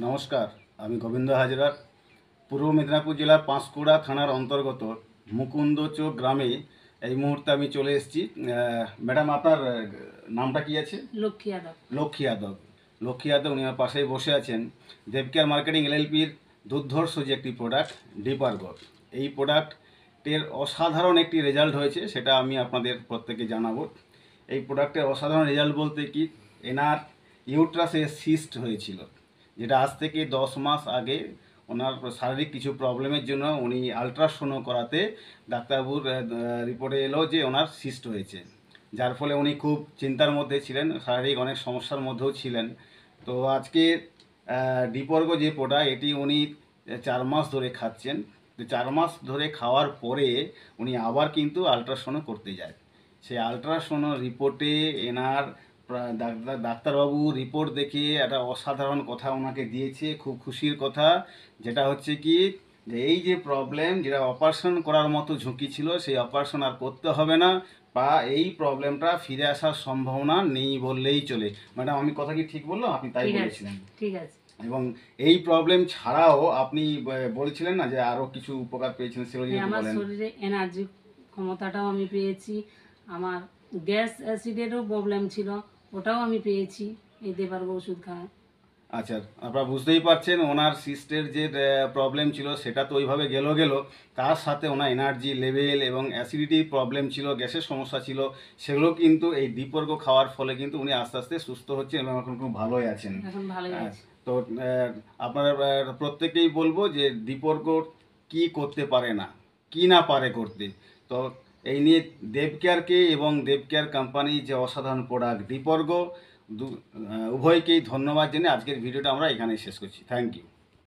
নমস্কার, আমি গোবিন্দ হাজরার। পূর্ব মেদিনীপুর জেলার পাঁশকুড়া থানার অন্তর্গত মুকুন্দচক গ্রামে এই মুহূর্তে আমি চলে এসেছি। ম্যাডাম, আপনার নামটা কি আছে? লক্ষ্মী যাদব। লক্ষ্মী যাদব উনি আমার পাশেই বসে আছেন। দেবকেয়ার মার্কেটিং এলএলপির দুর্ধর্ষ যে একটি প্রোডাক্ট ডিপারগো, এই প্রোডাক্টের অসাধারণ একটি রেজাল্ট হয়েছে, সেটা আমি আপনাদের প্রত্যেকে জানাবো। এই প্রোডাক্টের অসাধারণ রেজাল্ট বলতে কি, এনার ইউট্রাসে সিস্ট হয়েছিল, যেটা আজ থেকে 10 মাস আগে ওনার শারীরিক কিছু প্রবলেমের জন্য উনি আলট্রাসোনো করাতে ডাক্তারবাবুর রিপোর্টে এলো যে ওনার সিস্ট হয়েছে, যার ফলে উনি খুব চিন্তার মধ্যে ছিলেন, শারীরিক অনেক সমস্যার মধ্যেও ছিলেন। তো আজকে ডিপারগো যে প্রোডাক্ট, এটি উনি 4 মাস ধরে খাচ্ছেন। তো 4 মাস ধরে খাওয়ার পরে উনি আবার কিন্তু আলট্রাসোনো করতে যায়। সেই আলট্রাসোনো রিপোর্টে এনার ডাক্তারবাবু রিপোর্ট দেখে একটা অসাধারণ কথা ওনাকে দিয়েছে, খুব খুশির কথা। যেটা হচ্ছে কি, যে এই যে প্রবলেম, যেটা অপারেশন করার মতো ঝুঁকি ছিল, সেই অপারেশন আর করতে হবে না, বা এই প্রবলেমটা ফিরে আসার সম্ভাবনা নেই বললেই চলে। ম্যাডাম, আমি কথা কি ঠিক বললাম? আপনি তাই বলেছিলেন। ঠিক আছে। এবং এই প্রবলেম ছাড়াও আপনি বলেছিলেন না যে আরও কিছু উপকার পেয়েছেন, সেগুলো যদি আমার বলেন। শরীরে এনার্জি ক্ষমতাটাও আমি পেয়েছি। আমার গ্যাস অ্যাসিডেরও প্রবলেম ছিল, ওটাও আমি পেয়েছি এই ডিপারগো ওষুধ খাওয়ায়। আচ্ছা, আপনারা বুঝতেই পারছেন ওনার সিস্টের যে প্রবলেম ছিল সেটা তো ওইভাবে গেল, তার সাথে ওনার এনার্জি লেভেল এবং অ্যাসিডিটির প্রবলেম ছিল, গ্যাসের সমস্যা ছিল, সেগুলো কিন্তু এই ডিপারগো খাওয়ার ফলে কিন্তু উনি আস্তে আস্তে সুস্থ হচ্ছেন এবং এখন খুব ভালোই আছেন। এখন ভালোই আছে। তো আপনারা প্রত্যেকেই বলবো যে ডিপারগো কি করতে পারে না, কি না পারে করতে। তো এই নিয়ে দেবকেয়ারকে এবং দেবকেয়ার কোম্পানি যে অসাধারণ প্রোডাক্ট ডিপারগো, উভয়কেই ধন্যবাদ জেনে আজকের ভিডিওটা আমরা এখানেই শেষ করছি। Thank you.